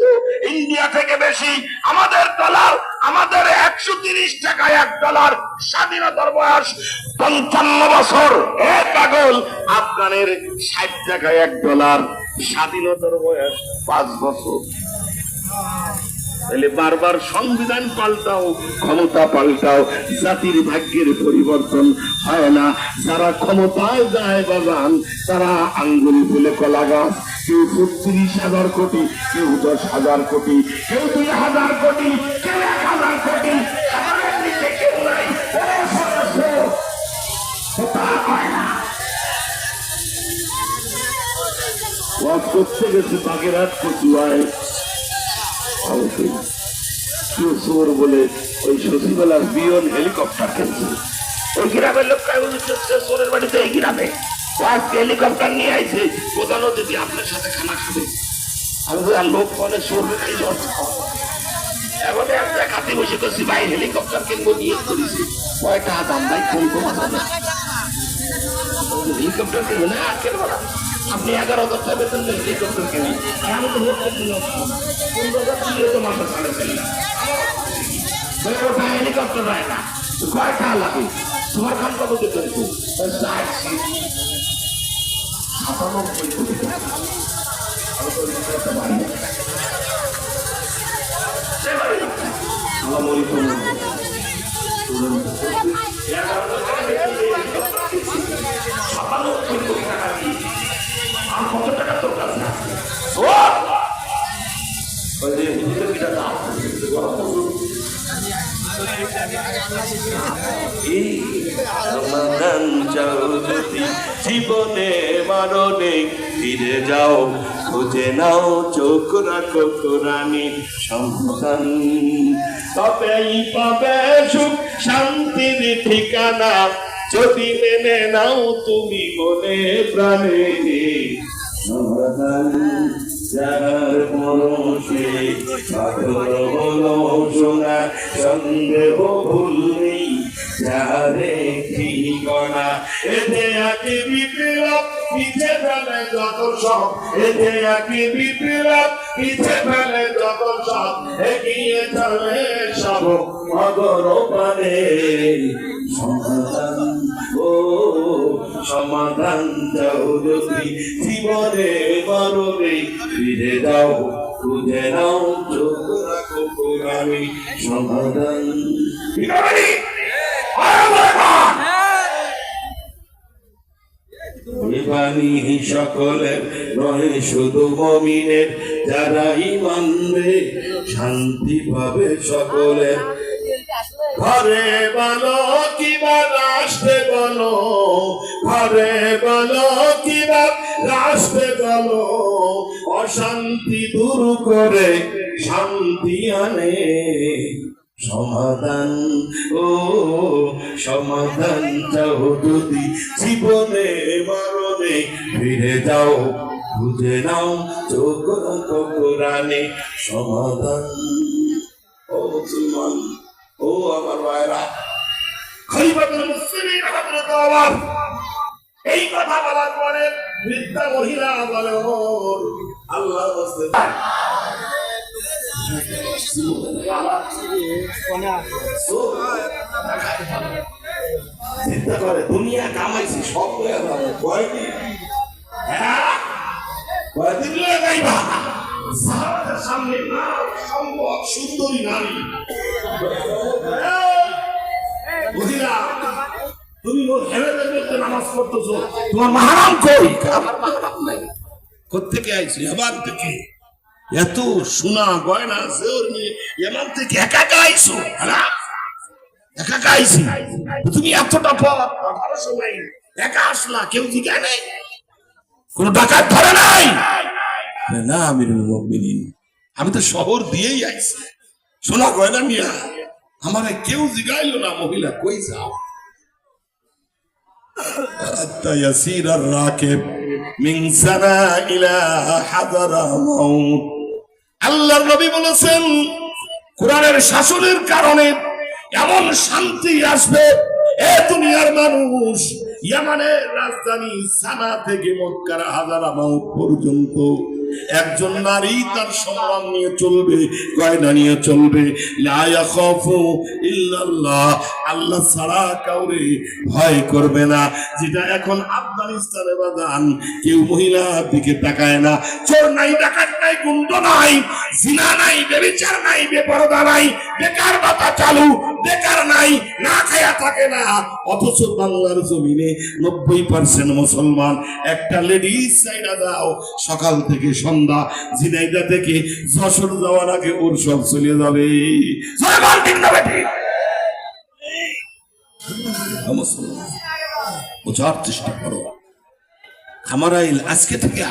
কিন্তু ইন্ডিয়া থেকে বেশি। আমাদের ডলার, আমাদের 130 টাকায় $1। স্বাধীনতার বয়স 55 বছর। এ পাগল, আফগানের 60 টাকায় $1। স্বাধীনতার বয়স 5 বছর। তাহলে বারবার সংবিধান পাল্টাও, ক্ষমতা পাল্টাও, জাতির ভাগ্যের পরিবর্তন হয় না। যারা ক্ষমতায় যায় বাজান, তারা আঙ্গুল ফুলে কলা গাছ। কেউ 36,000 কোটি, কেউ 10,000 কোটি, কেউ 2,000 কোটি, কেউ 1,000 কোটি। কেউ নাই করতে গেছে বাগেরহাট কচুয়ায় বলে ওই সচিবালয় বিয়ন হেলিকপ্টার খেলছে। ওই গ্রামের লোক চোরের বাড়িতে এই গ্রামে হেলিকপ্টার নিয়ে আইছে, প্রধান অতিথি আপনার সাথে খানা খাবে। আমি লোক ফোনে চোর এখন একটা খাতে বসে করছি, ভাই হেলিকপ্টার কিনবো নিয়ে করেছি। কয়টা দাম ভাই কোন হেলিকপ্টার কিনবো না, আর কেনবো না। আপনি 11,000 টাকা বেতন হেলিকপ্টার কিনি, আমি তো 15,000 তো মাসে ওটা হেলিকপ্টার হয় না। কয় টাকা লাগে তোমার খান কত দিতে? 97 কোটি টাকা। আর কত টাকা তোর কাছে সমাধান চাও যদি জীবনে মারণে, ফিরে যাও খুঁজে নাও, চোখ রাখো কোরআনে সন্তান। তবেই পাবে সুখ শান্তির ঠিকানা, যদি মেনে নাও তুমি মনে প্রাণে। সমাধান যার পরশে পাথর হলো সোনা, সন্দেহ ভুল নেই যারে ঠিকানা। এতে আঁকে বিপ্লব পিছে ফেলে যত সব, এতে আঁকে বিপ্লব পিছে ফেলে যত সব, এগিয়ে চলে সব অগর পানে। সমাধান ও সমাধান চাও যদি জীবনে মরণে, ফিরে যাও খুঁজে নাও, চোখ রাখো কোরআনে সমাধান। বাণী সকলের নয় শুধু মুমিনের, যারা ঈমান রে শান্তি পাবে সকলের। ঘরে বলো কিবা রাষ্ট্রে বলো, ঘরে বলো কিবা রাষ্ট্রে বলো, অশান্তি দূর করে শান্তি আনে। সমাধান ও সমাধান চাও যদি জীবনে মরণে, ফিরে যাও খুঁজে নাও, চোখ রাখো কোরআনে সমাধান। ও মুসলমান, ও আমার ভাইরা, খলিফাতুল মুসলিমিন হযরত ওমর এই কথা বলার পরে বৃদ্ধা মহিলা বলে, ও আল্লাহ বলতে চিন্তা করে দুনিয়া কামাইছি সব হয়ে যাবে, কয়দিন কয়দিন লাগাইবা সাহাবাদের সামনে না সম্ভব সুন্দরী নারী। মহিলা, তুমি হেলেদের মধ্যে নামাজ পড়তেছো, তোমার মাহরাম কই? আমার মাহরাম নাই। কোত্থেকে আইছি? ইয়ামান থেকে। এত সোনা গয়না আছে ওর মেয়ে, ইয়ামান থেকে একা একা আইছো? একা একা আইছি? তুমি এতটা পথ 1800 মাইল একা আসলা, কেউ জিজ্ঞাসা নাই? কোন ডাকাত ধরে নাই? না আমিরুল মুমিনিন, আমি তো শহর দিয়েই আইছি, সোনা গয়না নিয়ে। আমারে কেউ জিগাইলো না মহিলা কই যাও। হাত্তা ইয়াসিরার রাকিব মিন সানা ইলা হাদারা মাউত। আল্লাহর নবী বলেছেন, কোরআনের শাসনের কারণে এমন শান্তি আসবে, এ দুনিয়ার মানুষ ইয়ামানের রাজধানী সানা থেকে মক্কার হাদারা মাউত পর্যন্ত একজন নারী তার সম্মান নিয়ে চলবে, গয়না নিয়ে চলবে, লা ইয়াখাফু ইল্লাল্লাহ, আল্লাহ ছাড়া কাউরে ভয় করবে না। যেটা এখন আফগানিস্তানে বাদান, কেউ মহিলার দিকে তাকায় না। চোর নাই, ডাকাত নাই, গুন্ড নাই, জিনা নাই, ব্যভিচার নাই, বেপরদা নাই, বেকার ভাতা চালু, বেকার নাই, না খায়া থাকে না। অথচ বাংলার জমিনে 90% মুসলমান। একটা লেডিস সাইডা দাও, সকাল থেকে সন্ধ্যা ঝিনাইদহ থেকে যশোর যাওয়ার আগে ওর সব চলে যাবে। মুসলমান বোঝার চেষ্টা করো। আমার আজকে থেকে